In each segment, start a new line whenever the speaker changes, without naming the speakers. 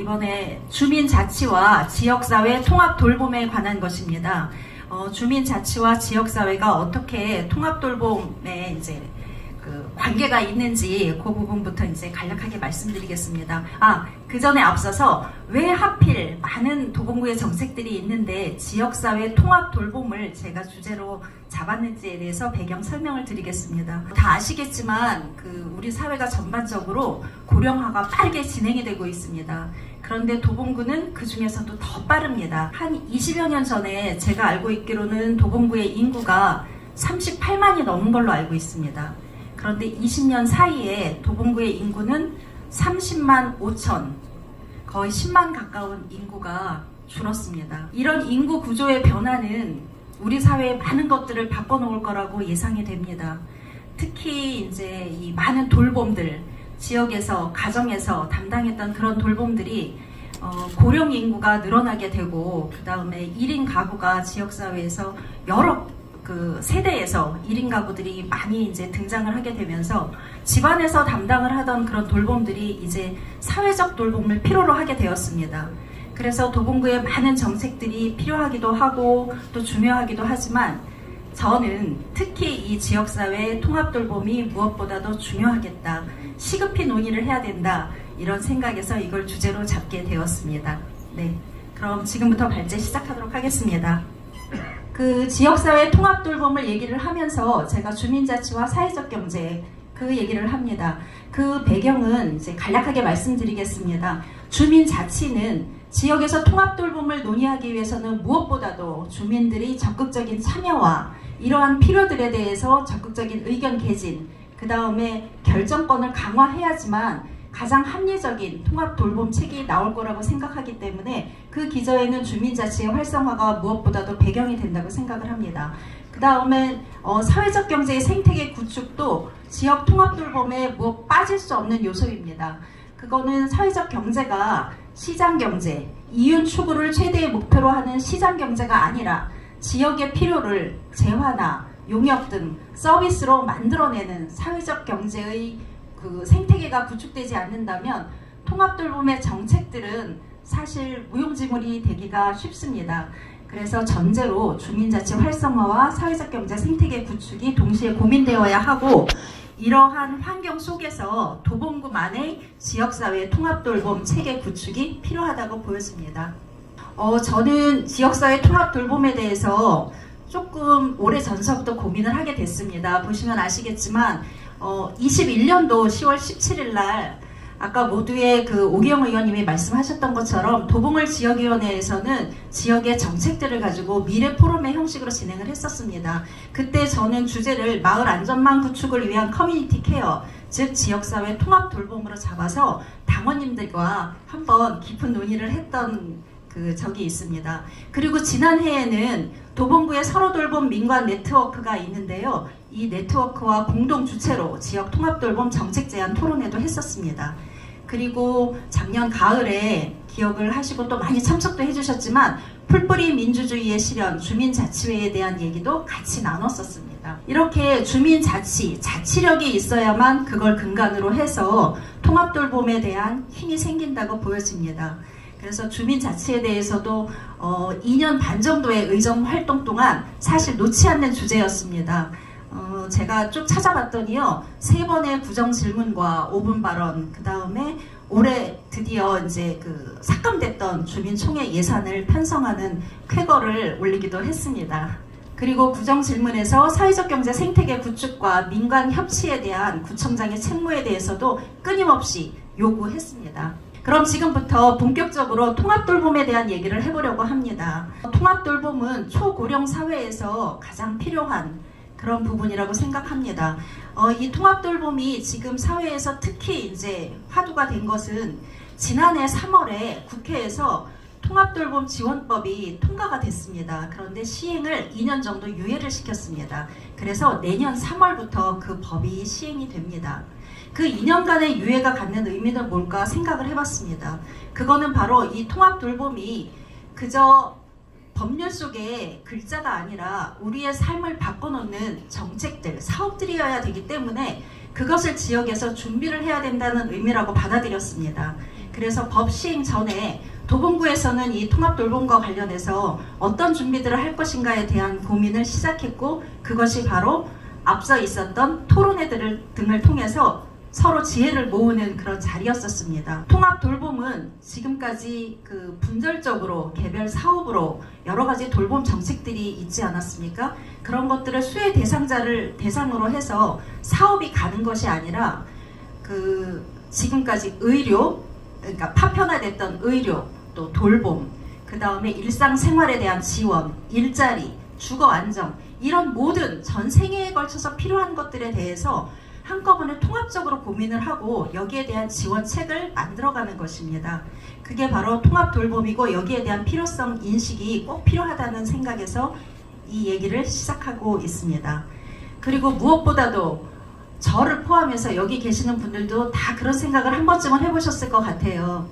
이번에 주민자치와 지역사회 통합 돌봄에 관한 것입니다. 주민자치와 지역사회가 어떻게 통합 돌봄에 이제 관계가 있는지 그 부분부터 이제 간략하게 말씀드리겠습니다. 그 전에 앞서서 왜 하필 많은 도봉구의 정책들이 있는데 지역사회 통합 돌봄을 제가 주제로 잡았는지에 대해서 배경 설명을 드리겠습니다. 다 아시겠지만 우리 사회가 전반적으로 고령화가 빠르게 진행이 되고 있습니다. 그런데 도봉구는 그 중에서도 더 빠릅니다. 한 20여 년 전에 제가 알고 있기로는 도봉구의 인구가 38만이 넘은 걸로 알고 있습니다. 그런데 20년 사이에 도봉구의 인구는 30만 5천, 거의 10만 가까운 인구가 줄었습니다. 이런 인구 구조의 변화는 우리 사회의 많은 것들을 바꿔놓을 거라고 예상이 됩니다. 특히 이제 이 많은 돌봄들, 지역에서, 가정에서 담당했던 그런 돌봄들이 고령 인구가 늘어나게 되고, 그 다음에 1인 가구가 지역사회에서 여러 세대에서 1인 가구들이 많이 이제 등장을 하게 되면서 집안에서 담당을 하던 그런 돌봄들이 이제 사회적 돌봄을 필요로 하게 되었습니다. 그래서 도봉구에 많은 정책들이 필요하기도 하고 또 중요하기도 하지만 저는 특히 이 지역사회 통합돌봄이 무엇보다도 중요하겠다, 시급히 논의를 해야 된다, 이런 생각에서 이걸 주제로 잡게 되었습니다. 네, 그럼 지금부터 발제 시작하도록 하겠습니다. 지역사회 통합돌봄을 얘기를 하면서 제가 주민자치와 사회적 경제 얘기를 합니다. 그 배경은 이제 간략하게 말씀드리겠습니다. 주민자치는 지역에서 통합돌봄을 논의하기 위해서는 무엇보다도 주민들이 적극적인 참여와 이러한 필요들에 대해서 적극적인 의견 개진, 그 다음에 결정권을 강화해야지만 가장 합리적인 통합 돌봄책이 나올 거라고 생각하기 때문에 그 기저에는 주민자치의 활성화가 무엇보다도 배경이 된다고 생각을 합니다. 그 다음에 사회적 경제의 생태계 구축도 지역 통합 돌봄에 빠질 수 없는 요소입니다. 그거는 사회적 경제가 시장 경제, 이윤 추구를 최대의 목표로 하는 시장 경제가 아니라 지역의 필요를 재화나 용역 등 서비스로 만들어내는 사회적 경제의 생태계가 구축되지 않는다면 통합돌봄의 정책들은 사실 무용지물이 되기가 쉽습니다. 그래서 전제로 주민자치 활성화와 사회적 경제 생태계 구축이 동시에 고민되어야 하고, 이러한 환경 속에서 도봉구만의 지역사회 통합돌봄 체계 구축이 필요하다고 보여집니다. 저는 지역사회 통합돌봄에 대해서 조금 오래전서부터 고민을 하게 됐습니다. 보시면 아시겠지만 21년도 10월 17일 날 아까 모두의 오기영 의원님이 말씀하셨던 것처럼 도봉을 지역위원회에서는 지역의 정책들을 가지고 미래 포럼의 형식으로 진행을 했었습니다. 그때 저는 주제를 마을 안전망 구축을 위한 커뮤니티 케어, 즉 지역사회 통합 돌봄으로 잡아서 당원님들과 한번 깊은 논의를 했던 적이 있습니다. 그리고 지난해에는 도봉구의 서로 돌봄 민관 네트워크가 있는데요. 이 네트워크와 공동 주체로 지역 통합 돌봄 정책 제안 토론회도 했었습니다. 그리고 작년 가을에 기억을 하시고 또 많이 참석도 해주셨지만 풀뿌리 민주주의의 실현 주민자치회에 대한 얘기도 같이 나눴었습니다. 이렇게 주민자치, 자치력이 있어야만 그걸 근간으로 해서 통합 돌봄에 대한 힘이 생긴다고 보여집니다. 그래서 주민자치에 대해서도 2년 반 정도의 의정 활동 동안 사실 놓지 않는 주제였습니다. 제가 쭉 찾아봤더니요, 3번의 구정 질문과 5분 발언, 그 다음에 올해 드디어 이제 삭감됐던 주민총회 예산을 편성하는 쾌거를 올리기도 했습니다. 그리고 구정 질문에서 사회적 경제 생태계 구축과 민관 협치에 대한 구청장의 책무에 대해서도 끊임없이 요구했습니다. 그럼 지금부터 본격적으로 통합돌봄에 대한 얘기를 해보려고 합니다. 통합돌봄은 초고령 사회에서 가장 필요한 그런 부분이라고 생각합니다. 이 통합돌봄이 지금 사회에서 특히 이제 화두가 된 것은 지난해 3월에 국회에서 통합돌봄 지원법이 통과가 됐습니다. 그런데 시행을 2년 정도 유예를 시켰습니다. 그래서 내년 3월부터 그 법이 시행이 됩니다. 그 2년간의 유예가 갖는 의미는 뭘까 생각을 해봤습니다. 그거는 바로 이 통합돌봄이 그저 법률 속에 글자가 아니라 우리의 삶을 바꿔놓는 정책들, 사업들이어야 되기 때문에 그것을 지역에서 준비를 해야 된다는 의미라고 받아들였습니다. 그래서 법 시행 전에 도봉구에서는 이 통합돌봄과 관련해서 어떤 준비들을 할 것인가에 대한 고민을 시작했고, 그것이 바로 앞서 있었던 토론회 등을 통해서 서로 지혜를 모으는 그런 자리였었습니다. 통합돌봄은 지금까지 그 분절적으로 개별 사업으로 여러 가지 돌봄 정책들이 있지 않았습니까? 그런 것들을 수혜 대상자를 대상으로 해서 사업이 가는 것이 아니라 그 지금까지 의료, 그러니까 파편화됐던 의료, 또 돌봄, 그 다음에 일상생활에 대한 지원, 일자리, 주거 안정, 이런 모든 전 생애에 걸쳐서 필요한 것들에 대해서 한꺼번에 통합적으로 고민을 하고 여기에 대한 지원책을 만들어가는 것입니다. 그게 바로 통합돌봄이고, 여기에 대한 필요성 인식이 꼭 필요하다는 생각에서 이 얘기를 시작하고 있습니다. 그리고 무엇보다도 저를 포함해서 여기 계시는 분들도 다 그런 생각을 한 번쯤은 해보셨을 것 같아요.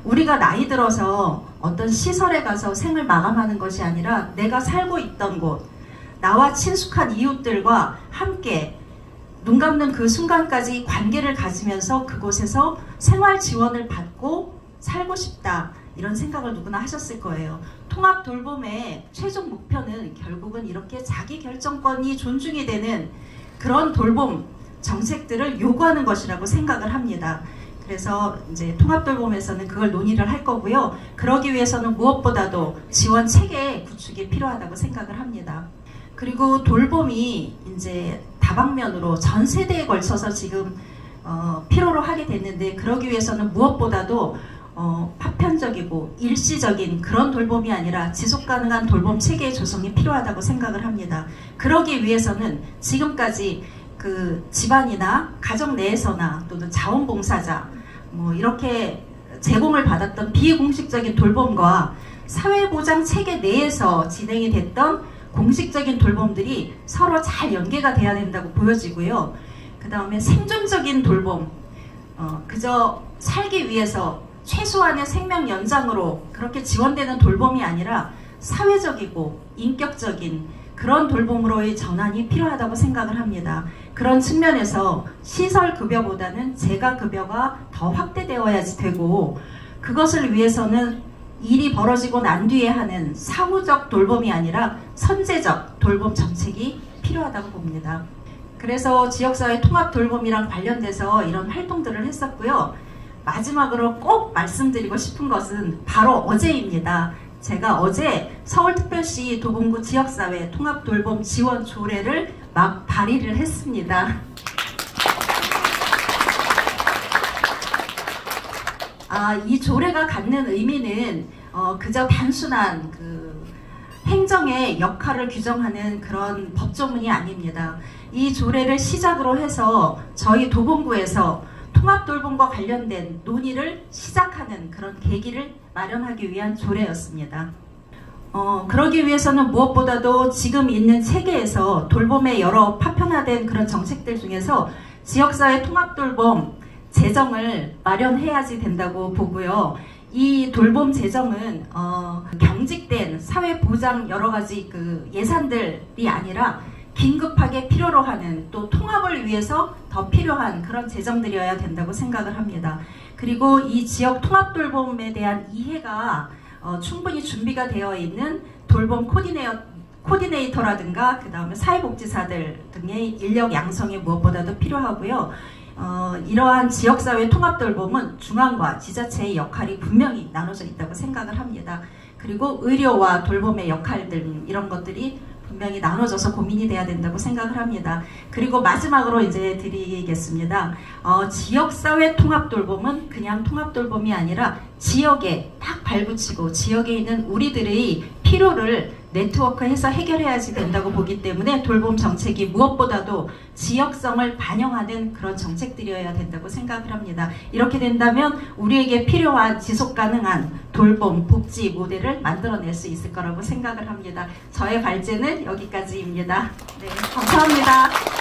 우리가 나이 들어서 어떤 시설에 가서 생을 마감하는 것이 아니라 내가 살고 있던 곳, 나와 친숙한 이웃들과 함께 눈 감는 그 순간까지 관계를 가지면서 그곳에서 생활 지원을 받고 살고 싶다, 이런 생각을 누구나 하셨을 거예요. 통합돌봄의 최종 목표는 결국은 이렇게 자기 결정권이 존중이 되는 그런 돌봄 정책들을 요구하는 것이라고 생각을 합니다. 그래서 이제 통합돌봄에서는 그걸 논의를 할 거고요. 그러기 위해서는 무엇보다도 지원 체계 구축이 필요하다고 생각을 합니다. 그리고 돌봄이 이제 다방면으로 전 세대에 걸쳐서 지금 필요로 하게 됐는데, 그러기 위해서는 무엇보다도 파편적이고 일시적인 그런 돌봄이 아니라 지속가능한 돌봄 체계의 조성이 필요하다고 생각을 합니다. 그러기 위해서는 지금까지 그 집안이나 가정 내에서나 또는 자원봉사자 뭐 이렇게 제공을 받았던 비공식적인 돌봄과 사회보장 체계 내에서 진행이 됐던 공식적인 돌봄들이 서로 잘 연계가 돼야 된다고 보여지고요. 그 다음에 생존적인 돌봄, 그저 살기 위해서 최소한의 생명 연장으로 그렇게 지원되는 돌봄이 아니라 사회적이고 인격적인 그런 돌봄으로의 전환이 필요하다고 생각을 합니다. 그런 측면에서 시설급여보다는 재가급여가 더 확대되어야지 되고, 그것을 위해서는 일이 벌어지고 난 뒤에 하는 사후적 돌봄이 아니라 선제적 돌봄 정책이 필요하다고 봅니다. 그래서 지역사회 통합돌봄이랑 관련돼서 이런 활동들을 했었고요. 마지막으로 꼭 말씀드리고 싶은 것은 바로 어제입니다. 제가 어제 서울특별시 도봉구 지역사회 통합돌봄 지원 조례를 막 발의를 했습니다. 이 조례가 갖는 의미는 그저 단순한 그 행정의 역할을 규정하는 그런 법조문이 아닙니다. 이 조례를 시작으로 해서 저희 도봉구에서 통합돌봄과 관련된 논의를 시작하는 그런 계기를 마련하기 위한 조례였습니다. 그러기 위해서는 무엇보다도 지금 있는 체계에서 돌봄의 여러 파편화된 그런 정책들 중에서 지역사회 통합돌봄 재정을 마련해야지 된다고 보고요. 이 돌봄 재정은 경직된 사회보장 여러 가지 그 예산들이 아니라 긴급하게 필요로 하는, 또 통합을 위해서 더 필요한 그런 재정들이어야 된다고 생각을 합니다. 그리고 이 지역 통합돌봄에 대한 이해가 충분히 준비가 되어 있는 돌봄 코디네이터라든가 그 다음에 사회복지사들 등의 인력 양성이 무엇보다도 필요하고요. 이러한 지역사회 통합돌봄은 중앙과 지자체의 역할이 분명히 나눠져 있다고 생각을 합니다. 그리고 의료와 돌봄의 역할들, 이런 것들이 분명히 나눠져서 고민이 돼야 된다고 생각을 합니다. 그리고 마지막으로 이제 드리겠습니다. 지역사회 통합돌봄은 그냥 통합돌봄이 아니라 지역에 딱 발붙이고 지역에 있는 우리들의 필요를 네트워크해서 해결해야지 된다고 보기 때문에 돌봄 정책이 무엇보다도 지역성을 반영하는 그런 정책들이어야 된다고 생각을 합니다. 이렇게 된다면 우리에게 필요한 지속가능한 돌봄, 복지 모델을 만들어낼 수 있을 거라고 생각을 합니다. 저의 발제는 여기까지입니다. 네, 감사합니다.